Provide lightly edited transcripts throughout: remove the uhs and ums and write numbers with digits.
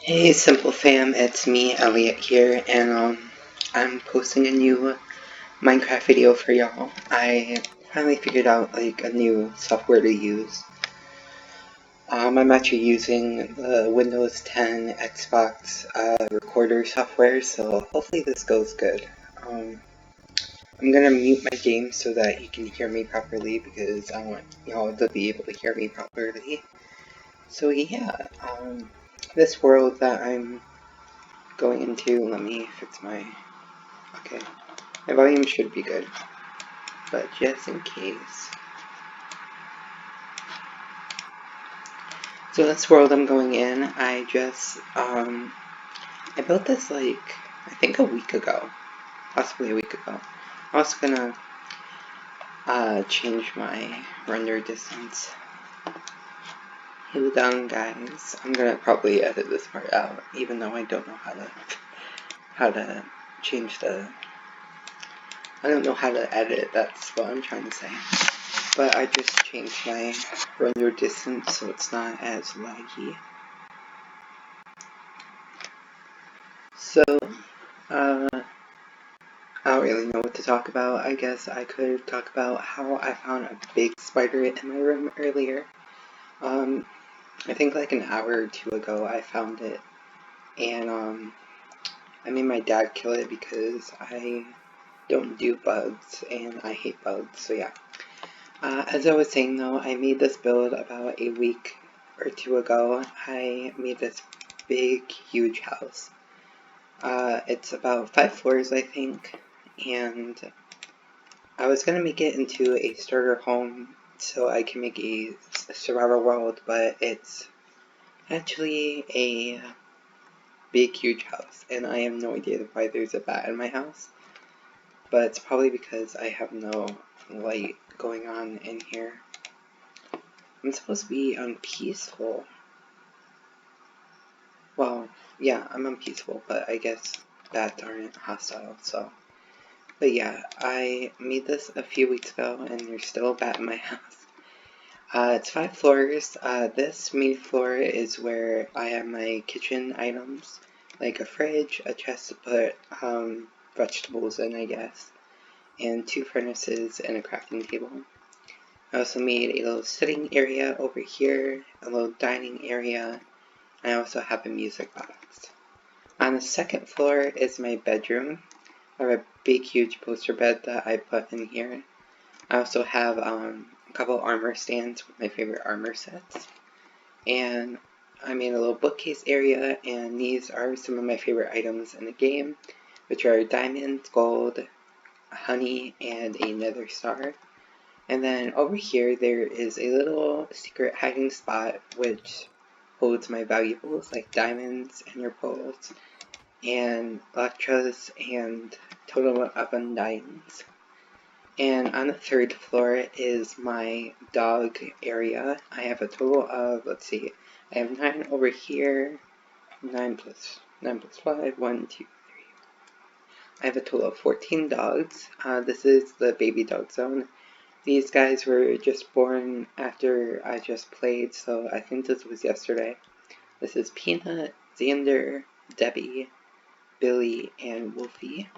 Hey Simple Fam, it's me, Elliot here, and I'm posting a new Minecraft video for y'all. I finally figured out like a new software to use. I'm actually using the Windows 10 Xbox recorder software, so hopefully this goes good. I'm gonna mute my game so that you can hear me properly because I want y'all to be able to hear me properly. So yeah, this world that I'm going into, let me fix my, okay, my volume should be good, but just in case. So this world I'm going in, I built this like, I think a week ago, possibly a week ago. I'm also gonna, change my render distance. Hold on guys, I'm gonna probably edit this part out, even though I don't know how to change I don't know how to edit, that's what I'm trying to say. But I just changed my render distance so it's not as laggy. So, I don't really know what to talk about. I guess I could talk about how I found a big spider in my room earlier. I think like an hour or two ago I found it, and I made my dad kill it because I don't do bugs and I hate bugs, so yeah. As I was saying though, I made this build about a week or two ago. I made this big, huge house. It's about 5 floors, I think, and I was gonna make it into a starter home so I can make a survival world, but it's actually a big, huge house, and I have no idea why there's a bat in my house, but it's probably because I have no light going on in here. I'm supposed to be unpeaceful. Well, yeah, I'm unpeaceful, but I guess bats aren't hostile, so. But yeah, I made this a few weeks ago, and there's still a bat in my house. It's 5 floors. This main floor is where I have my kitchen items, like a fridge, a chest to put vegetables in, I guess, and 2 furnaces and a crafting table. I also made a little sitting area over here, a little dining area, and I also have a music box. On the second floor is my bedroom. I have a big huge poster bed that I put in here. I also have a couple armor stands with my favorite armor sets. And I made a little bookcase area, and these are some of my favorite items in the game, which are diamonds, gold, honey, and a nether star. And then over here there is a little secret hiding spot which holds my valuables like diamonds and your pearls and electras and total of undyings. And on the third floor is my dog area. I have a total of, let's see, I have 9 over here, 9 plus 5, 1, 2, 3. I have a total of 14 dogs. This is the baby dog zone. These guys were just born after I just played, so I think this was yesterday. This is Peanut, Xander, Debbie, Billy, and Wolfie.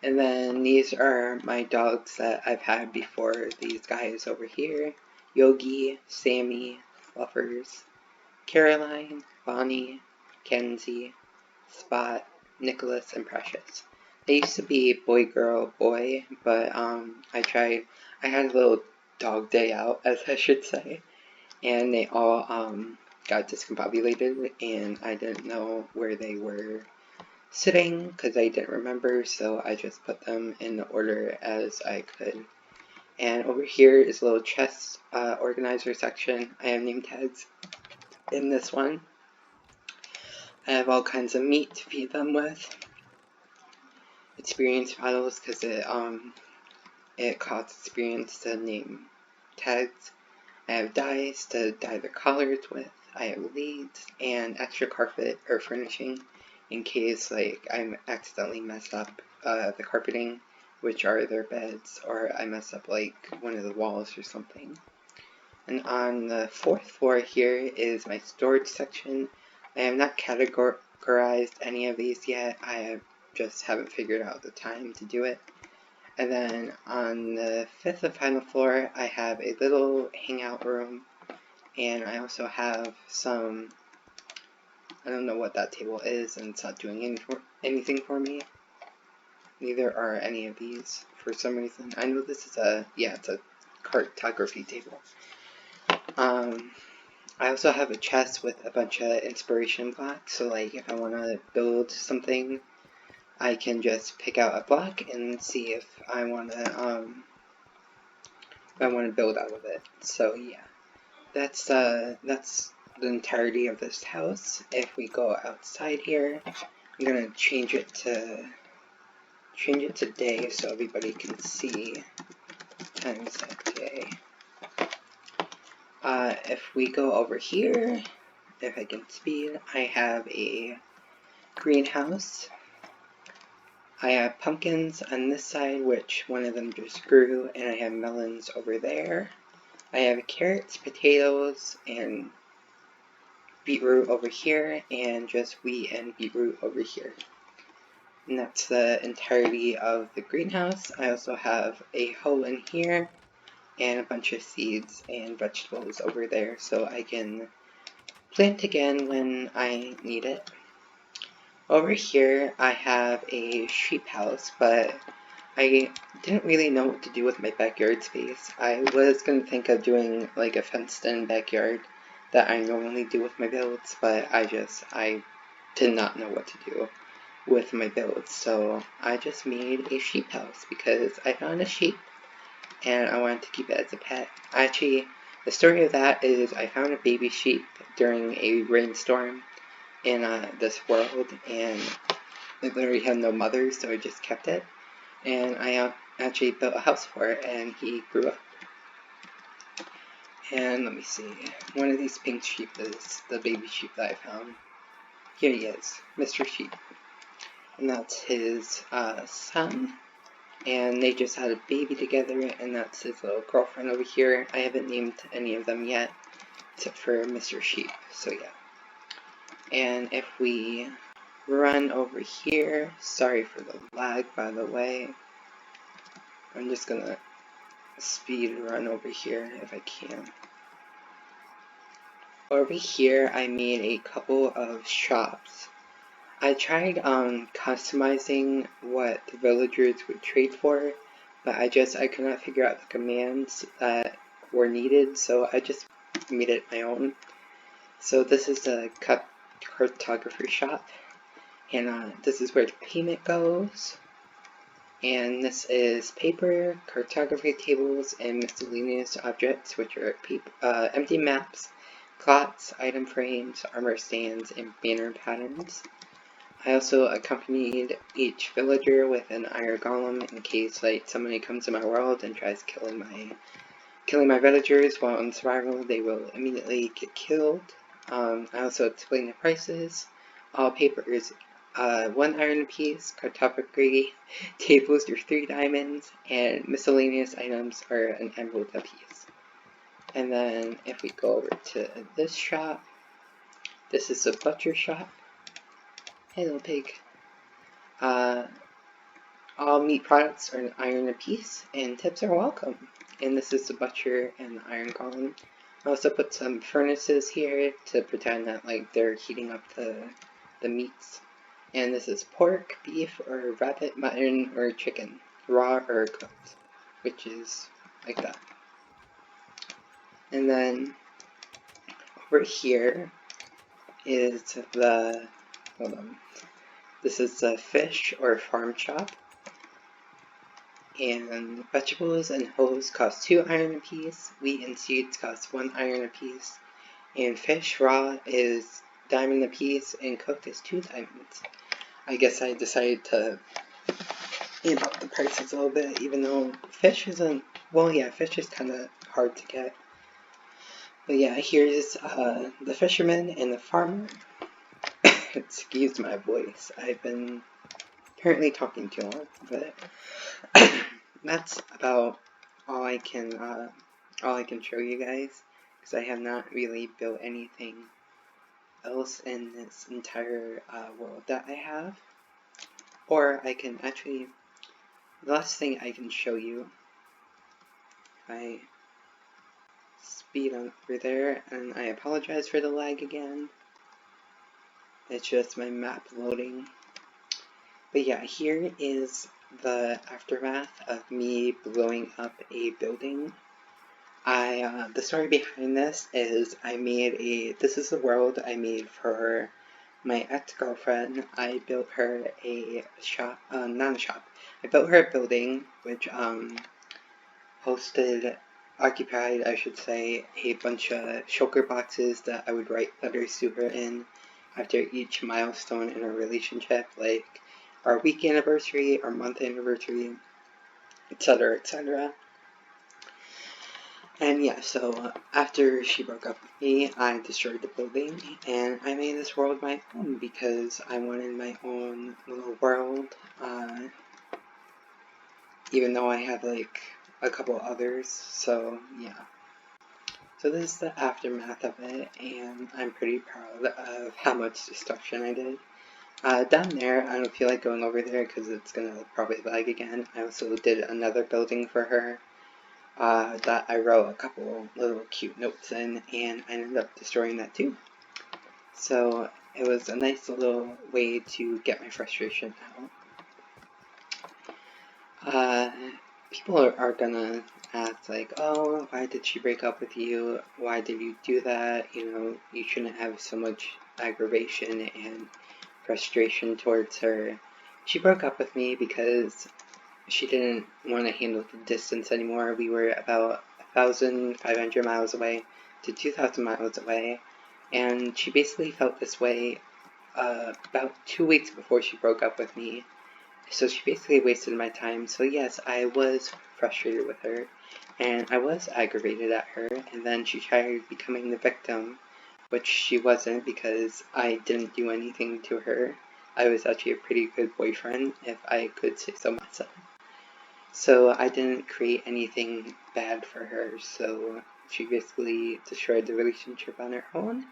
And then these are my dogs that I've had before. These guys over here, Yogi, Sammy, Fluffers, Caroline, Bonnie, Kenzie, Spot, Nicholas, and Precious. They used to be boy, girl, boy, but I had a little dog day out, as I should say, and they all got discombobulated, and I didn't know where they were sitting because I didn't remember, so I just put them in the order as I could. And over here is a little chest organizer section. I have name tags in this one. I have all kinds of meat to feed them with. Experience bottles because it costs experience to name tags. I have dyes to dye their collars with. I have leads and extra carpet or furnishing in case like I accidentally messed up the carpeting, which are their beds, or I mess up like one of the walls or something. And on the 4th floor here is my storage section. I have not categorized any of these yet. I just haven't figured out the time to do it. And then on the 5th and final floor, I have a little hangout room, and I also have some, I don't know what that table is, and it's not doing anything for me. Neither are any of these for some reason. I know this is it's a cartography table. I also have a chest with a bunch of inspiration blocks, so like if I want to build something, I can just pick out a block and see if I want to build out of it. So yeah, that's the entirety of this house. If we go outside here, I'm gonna change it to day so everybody can see times that day. If we go over here, if I can speed, I have a greenhouse. I have pumpkins on this side, which one of them just grew, and I have melons over there. I have carrots, potatoes, and beetroot over here, and just wheat and beetroot over here. And that's the entirety of the greenhouse. I also have a hoe in here, and a bunch of seeds and vegetables over there, so I can plant again when I need it. Over here I have a sheep house, but I didn't really know what to do with my backyard space. I was going to think of doing like a fenced-in backyard that I normally do with my builds, but I did not know what to do with my builds, so I just made a sheep house because I found a sheep and I wanted to keep it as a pet. Actually, the story of that is I found a baby sheep during a rainstorm in this world, and it literally had no mother, so I just kept it. And I actually built a house for it, and he grew up. And let me see, one of these pink sheep is the baby sheep that I found. Here he is, Mr. Sheep. And that's his son. And they just had a baby together, and that's his little girlfriend over here. I haven't named any of them yet, except for Mr. Sheep, so yeah. And if we run over here, sorry for the lag by the way, I'm just gonna speed run over here if I can. Over here I made a couple of shops. I tried customizing what the villagers would trade for, but I could not figure out the commands that were needed, so I just made it my own. So this is a cartography shop, and this is where the payment goes. And this is paper, cartography tables, and miscellaneous objects, which are empty maps, clots, item frames, armor stands, and banner patterns. I also accompanied each villager with an iron golem in case like somebody comes to my world and tries killing my villagers while in survival. They will immediately get killed. I also explained the prices. All papers, 1 iron apiece. Cartography tables are 3 diamonds, and miscellaneous items are an emerald apiece. And then if we go over to this shop, this is the butcher shop. Hey little pig. All meat products are an iron apiece, and tips are welcome. And this is the butcher and the iron golem. I also put some furnaces here to pretend that like they're heating up the meats. And this is pork, beef, or rabbit, mutton, or chicken, raw or cooked, which is like that. And then over here is the, hold on, this is the fish or farm shop. And vegetables and hoes cost 2 iron apiece, wheat and seeds cost 1 iron apiece, and fish raw is diamond apiece, and cooked is 2 diamonds. I guess I decided to amp up the prices a little bit, even though fish isn't, well yeah, fish is kind of hard to get. But yeah, here's the fisherman and the farmer. Excuse my voice, I've been apparently talking too long, but that's about all I can show you guys, because I have not really built anything else in this entire world that I have. Or I can actually, the last thing I can show you, I speed on over there, and I apologize for the lag again. It's just my map loading. But yeah, here is the aftermath of me blowing up a building. The story behind this is this is the world I made for my ex-girlfriend. I built her a shop, not a shop, I built her a building which occupied, I should say, a bunch of shulker boxes that I would write letters to her in after each milestone in our relationship, like our week anniversary, our month anniversary, etc., etc. And yeah, so after she broke up with me, I destroyed the building, and I made this world my own because I wanted my own little world, even though I have like a couple others, so yeah. So this is the aftermath of it, and I'm pretty proud of how much destruction I did. Down there, I don't feel like going over there because it's gonna probably lag again. I also did another building for her that I wrote a couple little cute notes in, and I ended up destroying that too. So it was a nice little way to get my frustration out. People are gonna ask like, oh, why did she break up with you? Why did you do that? You know, you shouldn't have so much aggravation and frustration towards her. She broke up with me because she didn't want to handle the distance anymore. We were about 1,500 miles away to 2,000 miles away, and she basically felt this way about 2 weeks before she broke up with me. So she basically wasted my time. So yes, I was frustrated with her, and I was aggravated at her, and then she tried becoming the victim, which she wasn't because I didn't do anything to her. I was actually a pretty good boyfriend, if I could say so myself. So I didn't create anything bad for her, so she basically destroyed the relationship on her own.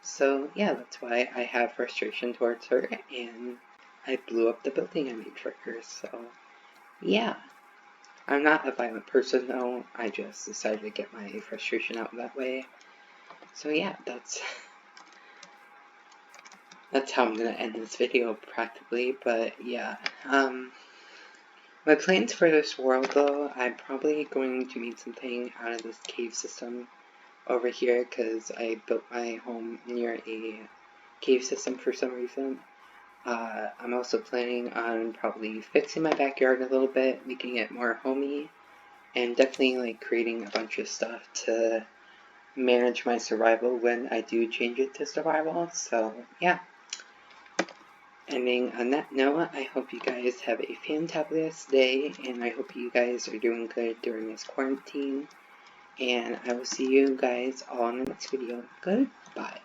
So yeah, that's why I have frustration towards her, and I blew up the building I made for her, so yeah. I'm not a violent person though, I just decided to get my frustration out that way. So yeah, that's how I'm gonna end this video practically, but yeah. My plans for this world though, I'm probably going to make something out of this cave system over here, because I built my home near a cave system for some reason. I'm also planning on probably fixing my backyard a little bit, making it more homey, and definitely like creating a bunch of stuff to manage my survival when I do change it to survival. So yeah. Ending on that note, I hope you guys have a fantabulous day, and I hope you guys are doing good during this quarantine. And I will see you guys all in the next video. Goodbye.